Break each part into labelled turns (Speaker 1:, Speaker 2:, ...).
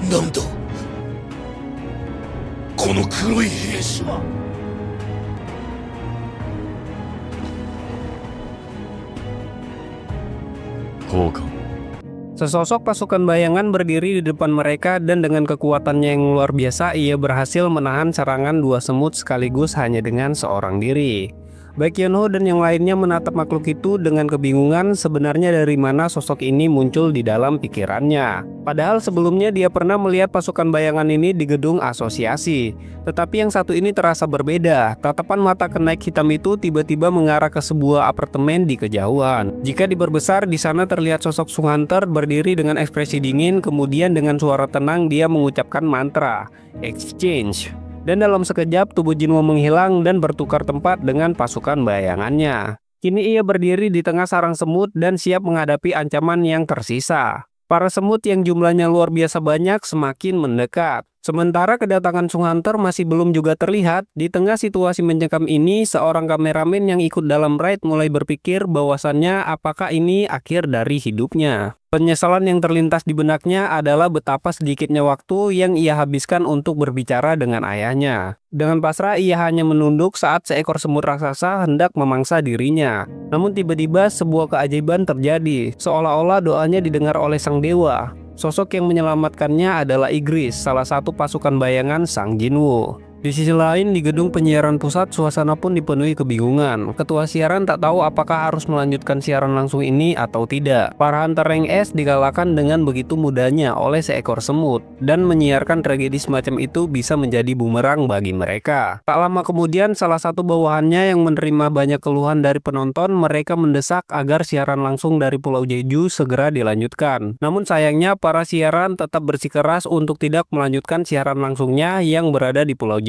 Speaker 1: なんだこの黒い兵士は。
Speaker 2: Kokon.
Speaker 3: Sesosok pasukan bayangan berdiri di depan mereka dan dengan kekuatannya yang luar biasa ia berhasil menahan serangan dua semut sekaligus hanya dengan seorang diri. Baik Yonho dan yang lainnya menatap makhluk itu dengan kebingungan sebenarnya dari mana sosok ini muncul di dalam pikirannya. Padahal sebelumnya dia pernah melihat pasukan bayangan ini di gedung asosiasi. Tetapi yang satu ini terasa berbeda. Tatapan mata kenaik hitam itu tiba-tiba mengarah ke sebuah apartemen di kejauhan. Jika diperbesar, di sana terlihat sosok Sung Hunter berdiri dengan ekspresi dingin, kemudian dengan suara tenang dia mengucapkan mantra exchange. Dan dalam sekejap tubuh Jinwo menghilang dan bertukar tempat dengan pasukan bayangannya. Kini ia berdiri di tengah sarang semut dan siap menghadapi ancaman yang tersisa. Para semut yang jumlahnya luar biasa banyak semakin mendekat. Sementara kedatangan Sung Hunter masih belum juga terlihat. Di tengah situasi mencekam ini, seorang kameramen yang ikut dalam raid mulai berpikir bahwasannya apakah ini akhir dari hidupnya. Penyesalan yang terlintas di benaknya adalah betapa sedikitnya waktu yang ia habiskan untuk berbicara dengan ayahnya. Dengan pasrah ia hanya menunduk saat seekor semut raksasa hendak memangsa dirinya. Namun tiba-tiba sebuah keajaiban terjadi, seolah-olah doanya didengar oleh sang dewa. Sosok yang menyelamatkannya adalah Igris, salah satu pasukan bayangan Sang Jinwoo. Di sisi lain, di gedung penyiaran pusat, suasana pun dipenuhi kebingungan. Ketua siaran tak tahu apakah harus melanjutkan siaran langsung ini atau tidak. Para hunter rank S dikalahkan dengan begitu mudahnya oleh seekor semut, dan menyiarkan tragedi semacam itu bisa menjadi bumerang bagi mereka. Tak lama kemudian, salah satu bawahannya yang menerima banyak keluhan dari penonton, mereka mendesak agar siaran langsung dari Pulau Jeju segera dilanjutkan. Namun sayangnya, para siaran tetap bersikeras untuk tidak melanjutkan siaran langsungnya yang berada di Pulau Jeju.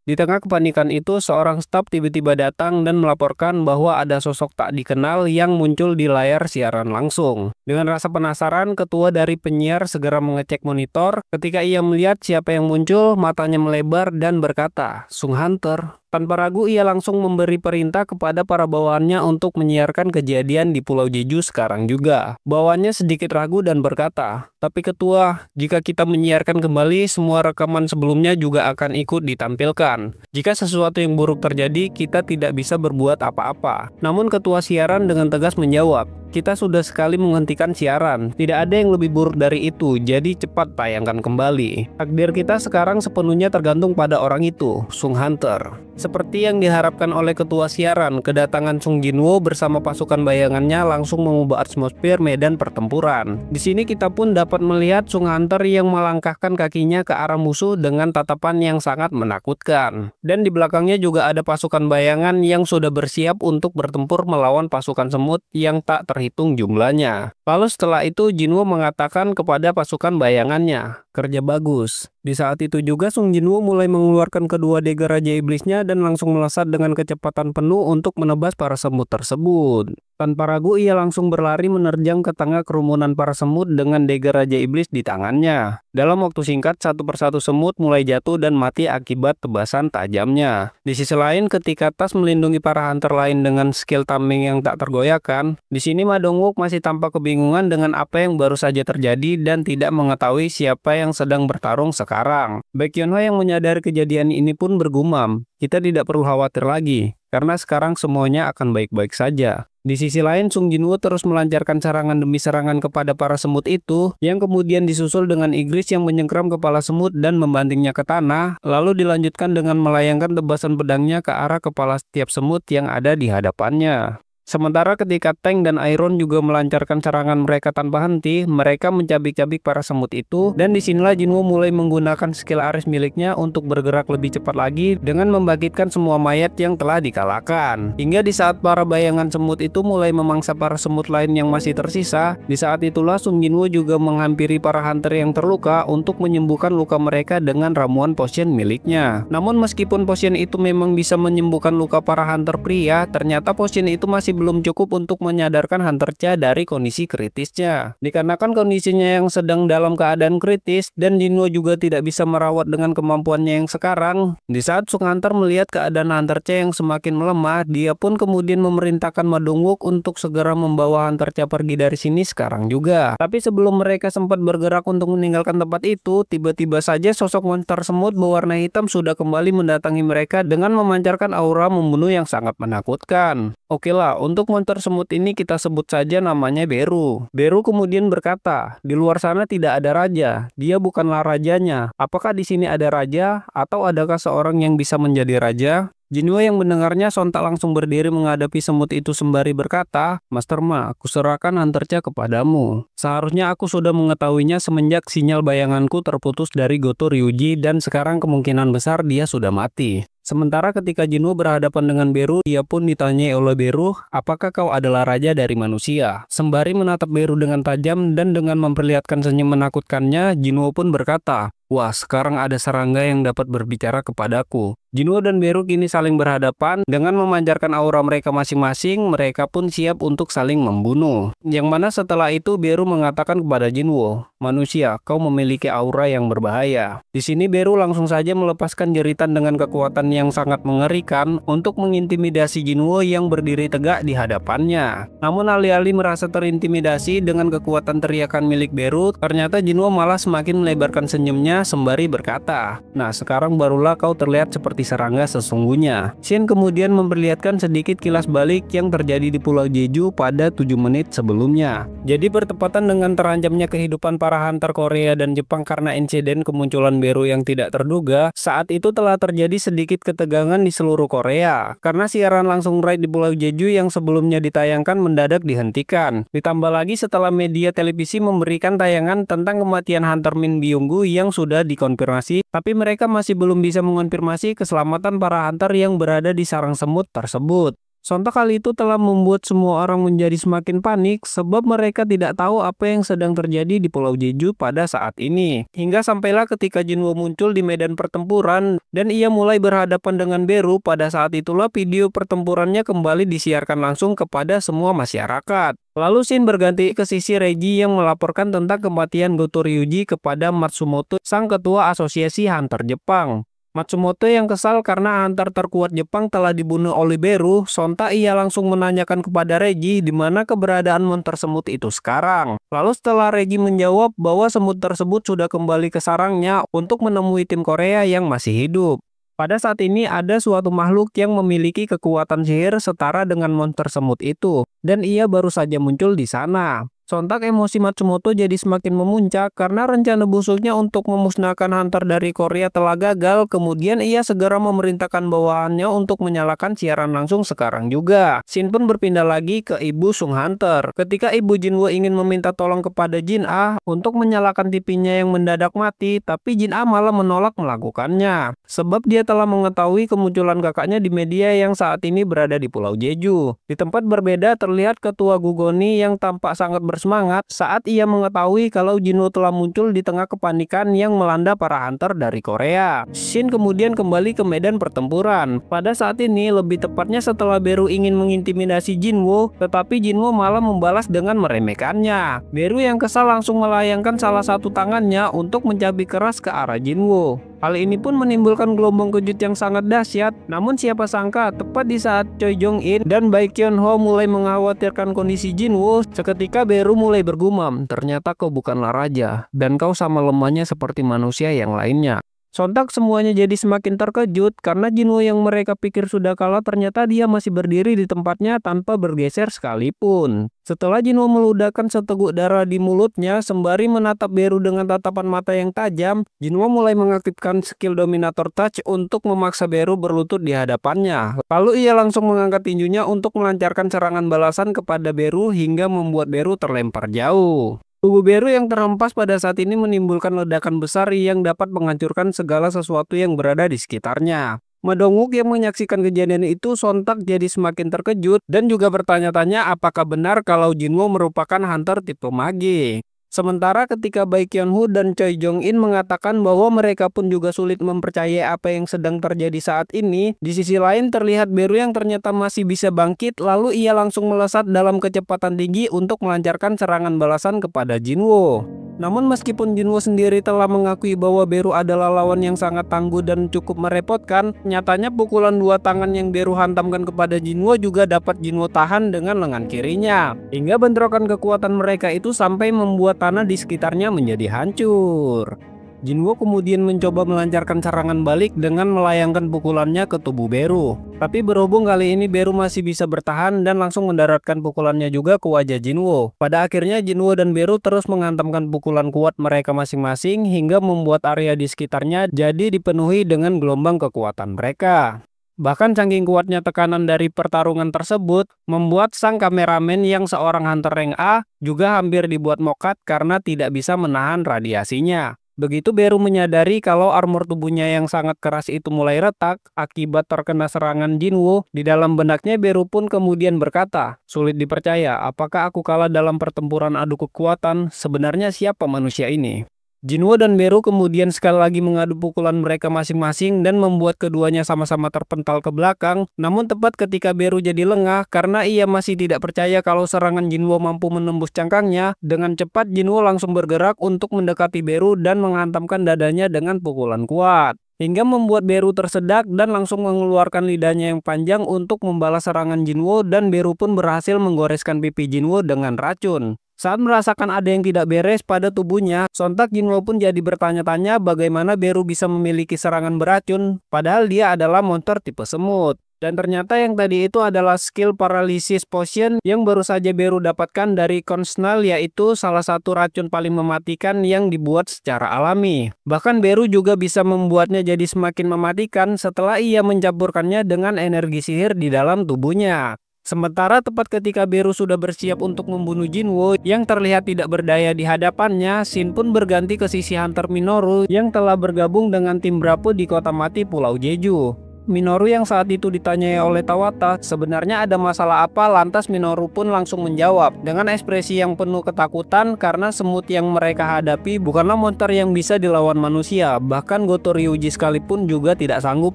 Speaker 3: Di tengah kepanikan itu, seorang staf tiba-tiba datang dan melaporkan bahwa ada sosok tak dikenal yang muncul di layar siaran langsung. Dengan rasa penasaran, ketua dari penyiar segera mengecek monitor. Ketika ia melihat siapa yang muncul, matanya melebar dan berkata, "Sung Hunter." Tanpa ragu ia langsung memberi perintah kepada para bawahannya untuk menyiarkan kejadian di Pulau Jeju sekarang juga. Bawahannya sedikit ragu dan berkata, "Tapi ketua, jika kita menyiarkan kembali, semua rekaman sebelumnya juga akan ikut ditampilkan. Jika sesuatu yang buruk terjadi, kita tidak bisa berbuat apa-apa." Namun ketua siaran dengan tegas menjawab, "Kita sudah sekali menghentikan siaran. Tidak ada yang lebih buruk dari itu, jadi cepat tayangkan kembali. Takdir kita sekarang sepenuhnya tergantung pada orang itu, Sung Hunter." Seperti yang diharapkan oleh ketua siaran, kedatangan Sung Jinwoo bersama pasukan bayangannya langsung mengubah atmosfer medan pertempuran. Di sini kita pun dapat melihat Sung Hunter yang melangkahkan kakinya ke arah musuh dengan tatapan yang sangat menakutkan. Dan di belakangnya juga ada pasukan bayangan yang sudah bersiap untuk bertempur melawan pasukan semut yang tak terhitung jumlahnya. Lalu setelah itu Jinwoo mengatakan kepada pasukan bayangannya, "Kerja bagus." Di saat itu juga Sung Jinwoo mulai mengeluarkan kedua dagger Raja Iblisnya dan langsung melesat dengan kecepatan penuh untuk menebas para semut tersebut. Tanpa ragu ia langsung berlari menerjang ke tengah kerumunan para semut dengan dagger Raja Iblis di tangannya. Dalam waktu singkat, satu persatu semut mulai jatuh dan mati akibat tebasan tajamnya. Di sisi lain, ketika Tas melindungi para hunter lain dengan skill tameng yang tak tergoyahkan, di sini Ma Dongwook masih tampak kebingungan dengan apa yang baru saja terjadi dan tidak mengetahui siapa yang sedang bertarung sekarang. Baek Yonho yang menyadari kejadian ini pun bergumam, "Kita tidak perlu khawatir lagi, karena sekarang semuanya akan baik-baik saja." Di sisi lain, Sung Jinwoo terus melancarkan serangan demi serangan kepada para semut itu, yang kemudian disusul dengan Igris yang menyengkram kepala semut dan membantingnya ke tanah, lalu dilanjutkan dengan melayangkan tebasan pedangnya ke arah kepala setiap semut yang ada di hadapannya. Sementara ketika Tank dan Iron juga melancarkan serangan mereka tanpa henti, mereka mencabik-cabik para semut itu, dan disinilah Jinwoo mulai menggunakan skill Aris miliknya untuk bergerak lebih cepat lagi dengan membangkitkan semua mayat yang telah dikalahkan. Hingga di saat para bayangan semut itu mulai memangsa para semut lain yang masih tersisa, di saat itulah Sung Jinwoo juga menghampiri para hunter yang terluka untuk menyembuhkan luka mereka dengan ramuan potion miliknya. Namun meskipun potion itu memang bisa menyembuhkan luka para hunter pria, ternyata potion itu masih masih belum cukup untuk menyadarkan Hunter Cha dari kondisi kritisnya. Dikarenakan kondisinya yang sedang dalam keadaan kritis dan Jinwo juga tidak bisa merawat dengan kemampuannya yang sekarang. Di saat Sung Hunter melihat keadaan Hunter Cha yang semakin melemah, dia pun kemudian memerintahkan Ma Dongwook untuk segera membawa Hunter Cha pergi dari sini sekarang juga. Tapi sebelum mereka sempat bergerak untuk meninggalkan tempat itu, tiba-tiba saja sosok monster semut berwarna hitam sudah kembali mendatangi mereka dengan memancarkan aura membunuh yang sangat menakutkan. Oke lah, untuk monster semut ini kita sebut saja namanya Beru. Beru kemudian berkata, di luar sana tidak ada raja, dia bukanlah rajanya. Apakah di sini ada raja atau adakah seorang yang bisa menjadi raja? Jinwo yang mendengarnya sontak langsung berdiri menghadapi semut itu sembari berkata, Master Ma, aku serahkan Hunter Cha kepadamu. Seharusnya aku sudah mengetahuinya semenjak sinyal bayanganku terputus dari Goto Ryuji dan sekarang kemungkinan besar dia sudah mati. Sementara ketika Jinwo berhadapan dengan Beru, dia pun ditanyai oleh Beru, apakah kau adalah raja dari manusia? Sembari menatap Beru dengan tajam dan dengan memperlihatkan senyum menakutkannya, Jinwo pun berkata, wah, sekarang ada serangga yang dapat berbicara kepadaku. Jinwo dan Beru kini saling berhadapan dengan memancarkan aura mereka masing-masing. Mereka pun siap untuk saling membunuh. Yang mana setelah itu Beru mengatakan kepada Jinwo, manusia, kau memiliki aura yang berbahaya. Di sini Beru langsung saja melepaskan jeritan dengan kekuatan yang sangat mengerikan untuk mengintimidasi Jinwo yang berdiri tegak di hadapannya. Namun alih-alih merasa terintimidasi dengan kekuatan teriakan milik Beru, ternyata Jinwo malah semakin melebarkan senyumnya sembari berkata, nah sekarang barulah kau terlihat seperti serangga sesungguhnya. Shin kemudian memperlihatkan sedikit kilas balik yang terjadi di Pulau Jeju pada 7 menit sebelumnya. Jadi bertepatan dengan terancamnya kehidupan para hunter Korea dan Jepang karena insiden kemunculan Beru yang tidak terduga, saat itu telah terjadi sedikit ketegangan di seluruh Korea karena siaran langsung raid di Pulau Jeju yang sebelumnya ditayangkan mendadak dihentikan. Ditambah lagi setelah media televisi memberikan tayangan tentang kematian Hunter Min Byung-gu yang sudah dikonfirmasi, tapi mereka masih belum bisa mengonfirmasi keselamatan para hunter yang berada di sarang semut tersebut. Sontak hal itu telah membuat semua orang menjadi semakin panik sebab mereka tidak tahu apa yang sedang terjadi di Pulau Jeju pada saat ini. Hingga sampailah ketika Jinwo muncul di medan pertempuran dan ia mulai berhadapan dengan Beru, pada saat itulah video pertempurannya kembali disiarkan langsung kepada semua masyarakat. Lalu Shin berganti ke sisi Reiji yang melaporkan tentang kematian Goto Ryuji kepada Matsumoto, sang ketua asosiasi hunter Jepang. Matsumoto yang kesal karena hunter terkuat Jepang telah dibunuh oleh Beru, sontak ia langsung menanyakan kepada Reiji di mana keberadaan monster semut itu sekarang. Lalu setelah Reiji menjawab bahwa semut tersebut sudah kembali ke sarangnya untuk menemui tim Korea yang masih hidup. Pada saat ini ada suatu makhluk yang memiliki kekuatan sihir setara dengan monster semut itu, dan ia baru saja muncul di sana. Sontak emosi Matsumoto jadi semakin memuncak karena rencana busuknya untuk memusnahkan hunter dari Korea telah gagal. Kemudian ia segera memerintahkan bawahannya untuk menyalakan siaran langsung sekarang juga. Shin pun berpindah lagi ke ibu Sung Hunter. Ketika ibu Jinwo ingin meminta tolong kepada Jin Ah untuk menyalakan TV-nya yang mendadak mati, tapi Jin Ah malah menolak melakukannya. Sebab dia telah mengetahui kemunculan kakaknya di media yang saat ini berada di Pulau Jeju. Di tempat berbeda terlihat ketua Gugoni yang tampak sangat bersemangat saat ia mengetahui kalau Jinwo telah muncul di tengah kepanikan yang melanda para hunter dari Korea. Shin kemudian kembali ke medan pertempuran. Pada saat ini, lebih tepatnya setelah Beru ingin mengintimidasi Jinwo, tetapi Jinwo malah membalas dengan meremehkannya. Beru yang kesal langsung melayangkan salah satu tangannya untuk mencabik keras ke arah Jinwo. Hal ini pun menimbulkan gelombang kejut yang sangat dahsyat. Namun siapa sangka tepat di saat Choi Jong-in dan Baekhyun Ho mulai mengkhawatirkan kondisi Jinwo, seketika Beru mulai bergumam, ternyata kau bukanlah raja dan kau sama lemahnya seperti manusia yang lainnya. Sontak semuanya jadi semakin terkejut karena Jinwo yang mereka pikir sudah kalah ternyata dia masih berdiri di tempatnya tanpa bergeser sekalipun. Setelah Jinwo meludahkan seteguk darah di mulutnya sembari menatap Beru dengan tatapan mata yang tajam, Jinwo mulai mengaktifkan skill Dominator Touch untuk memaksa Beru berlutut di hadapannya. Lalu ia langsung mengangkat tinjunya untuk melancarkan serangan balasan kepada Beru hingga membuat Beru terlempar jauh. Tubuh Beru yang terhempas pada saat ini menimbulkan ledakan besar yang dapat menghancurkan segala sesuatu yang berada di sekitarnya. Ma Dongwook yang menyaksikan kejadian itu sontak jadi semakin terkejut dan juga bertanya-tanya apakah benar kalau Jinwo merupakan hunter tipe mage. Sementara ketika Baekhyunwoo dan Choi Jong-in mengatakan bahwa mereka pun juga sulit mempercayai apa yang sedang terjadi saat ini, di sisi lain terlihat Beru yang ternyata masih bisa bangkit, lalu ia langsung melesat dalam kecepatan tinggi untuk melancarkan serangan balasan kepada Jinwoo. Namun meskipun Jinwoo sendiri telah mengakui bahwa Beru adalah lawan yang sangat tangguh dan cukup merepotkan, nyatanya pukulan dua tangan yang Beru hantamkan kepada Jinwoo juga dapat Jinwoo tahan dengan lengan kirinya. Hingga bentrokan kekuatan mereka itu sampai membuat tanah di sekitarnya menjadi hancur. Jinwoo kemudian mencoba melancarkan serangan balik dengan melayangkan pukulannya ke tubuh Beru. Tapi berhubung kali ini Beru masih bisa bertahan dan langsung mendaratkan pukulannya juga ke wajah Jinwoo. Pada akhirnya Jinwoo dan Beru terus menghantamkan pukulan kuat mereka masing-masing hingga membuat area di sekitarnya jadi dipenuhi dengan gelombang kekuatan mereka. Bahkan saking kuatnya tekanan dari pertarungan tersebut, membuat sang kameramen yang seorang hunter rank A juga hampir dibuat mokat karena tidak bisa menahan radiasinya. Begitu Beru menyadari kalau armor tubuhnya yang sangat keras itu mulai retak akibat terkena serangan Jinwoo, di dalam benaknya Beru pun kemudian berkata, "Sulit dipercaya, apakah aku kalah dalam pertempuran adu kekuatan? Sebenarnya siapa manusia ini?" Jinwoo dan Beru kemudian sekali lagi mengadu pukulan mereka masing-masing dan membuat keduanya sama-sama terpental ke belakang. Namun tepat ketika Beru jadi lengah karena ia masih tidak percaya kalau serangan Jinwoo mampu menembus cangkangnya, dengan cepat Jinwoo langsung bergerak untuk mendekati Beru dan menghantamkan dadanya dengan pukulan kuat. Hingga membuat Beru tersedak dan langsung mengeluarkan lidahnya yang panjang untuk membalas serangan Jinwoo, dan Beru pun berhasil menggoreskan pipi Jinwoo dengan racun. Saat merasakan ada yang tidak beres pada tubuhnya, sontak Jinwoo pun jadi bertanya-tanya bagaimana Beru bisa memiliki serangan beracun, padahal dia adalah monster tipe semut. Dan ternyata yang tadi itu adalah skill Paralysis Potion yang baru saja Beru dapatkan dari Consnal, yaitu salah satu racun paling mematikan yang dibuat secara alami. Bahkan Beru juga bisa membuatnya jadi semakin mematikan setelah ia mencampurkannya dengan energi sihir di dalam tubuhnya. Sementara tepat ketika Beru sudah bersiap untuk membunuh Jinwoo yang terlihat tidak berdaya di hadapannya, Shin pun berganti ke sisi Hunter Minoru yang telah bergabung dengan tim Bravo di kota mati Pulau Jeju. Minoru yang saat itu ditanyai oleh Tawata sebenarnya ada masalah apa, lantas Minoru pun langsung menjawab dengan ekspresi yang penuh ketakutan karena semut yang mereka hadapi bukanlah monster yang bisa dilawan manusia, bahkan Goto Ryuji sekalipun juga tidak sanggup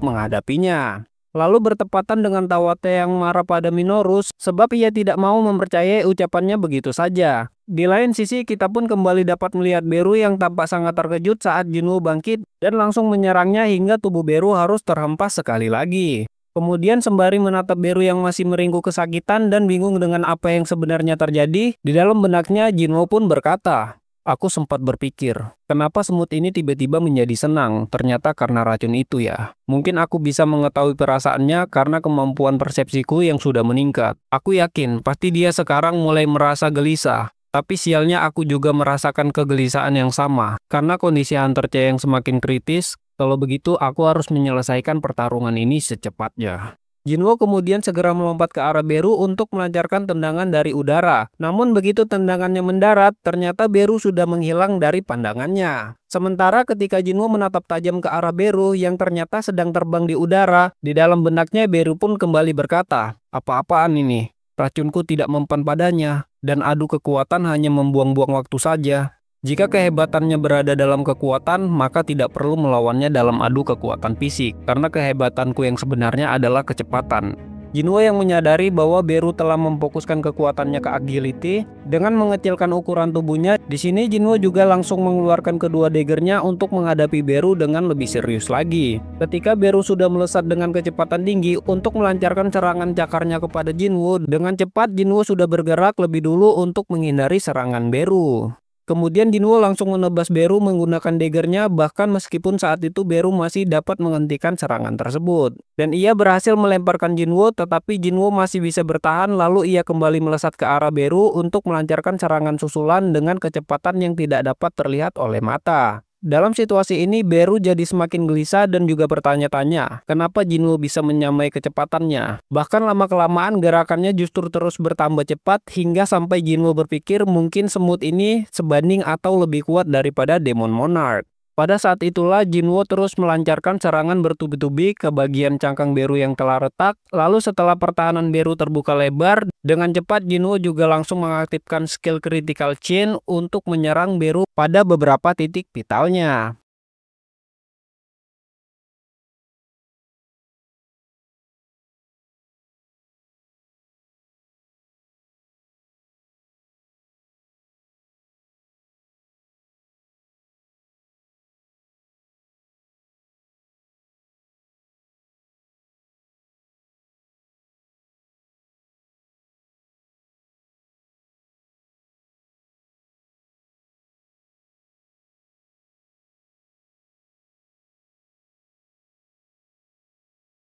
Speaker 3: menghadapinya. Lalu bertepatan dengan Tawate yang marah pada Minoru sebab ia tidak mau mempercayai ucapannya begitu saja. Di lain sisi kita pun kembali dapat melihat Beru yang tampak sangat terkejut saat Jinwoo bangkit dan langsung menyerangnya hingga tubuh Beru harus terhempas sekali lagi. Kemudian sembari menatap Beru yang masih meringkuk kesakitan dan bingung dengan apa yang sebenarnya terjadi, di dalam benaknya Jinwoo pun berkata, "Aku sempat berpikir, kenapa semut ini tiba-tiba menjadi senang? Ternyata karena racun itu ya. Mungkin aku bisa mengetahui perasaannya karena kemampuan persepsiku yang sudah meningkat. Aku yakin pasti dia sekarang mulai merasa gelisah. Tapi sialnya aku juga merasakan kegelisahan yang sama. Karena kondisi Hunter C yang semakin kritis, kalau begitu aku harus menyelesaikan pertarungan ini secepatnya." Jinwoo kemudian segera melompat ke arah Beru untuk melancarkan tendangan dari udara. Namun begitu tendangannya mendarat, ternyata Beru sudah menghilang dari pandangannya. Sementara ketika Jinwoo menatap tajam ke arah Beru yang ternyata sedang terbang di udara, di dalam benaknya Beru pun kembali berkata, "Apa-apaan ini? Racunku tidak mempan padanya, dan adu kekuatan hanya membuang-buang waktu saja. Jika kehebatannya berada dalam kekuatan, maka tidak perlu melawannya dalam adu kekuatan fisik, karena kehebatanku yang sebenarnya adalah kecepatan." Jinwoo yang menyadari bahwa Beru telah memfokuskan kekuatannya ke agility dengan mengecilkan ukuran tubuhnya. Di sini Jinwoo juga langsung mengeluarkan kedua daggernya untuk menghadapi Beru dengan lebih serius lagi. Ketika Beru sudah melesat dengan kecepatan tinggi untuk melancarkan serangan cakarnya kepada Jinwoo, dengan cepat Jinwoo sudah bergerak lebih dulu untuk menghindari serangan Beru. Kemudian Jinwoo langsung menebas Beru menggunakan daggernya, bahkan meskipun saat itu Beru masih dapat menghentikan serangan tersebut. Dan ia berhasil melemparkan Jinwoo, tetapi Jinwoo masih bisa bertahan, lalu ia kembali melesat ke arah Beru untuk melancarkan serangan susulan dengan kecepatan yang tidak dapat terlihat oleh mata. Dalam situasi ini Beru jadi semakin gelisah dan juga bertanya-tanya kenapa Jinwoo bisa menyamai kecepatannya. Bahkan lama-kelamaan gerakannya justru terus bertambah cepat hingga sampai Jinwoo berpikir mungkin semut ini sebanding atau lebih kuat daripada Demon Monarch. Pada saat itulah Jinwo terus melancarkan serangan bertubi-tubi ke bagian cangkang Beru yang telah retak. Lalu setelah pertahanan Beru terbuka lebar, dengan cepat Jinwo juga langsung mengaktifkan skill Critical Chain untuk menyerang Beru pada beberapa titik vitalnya.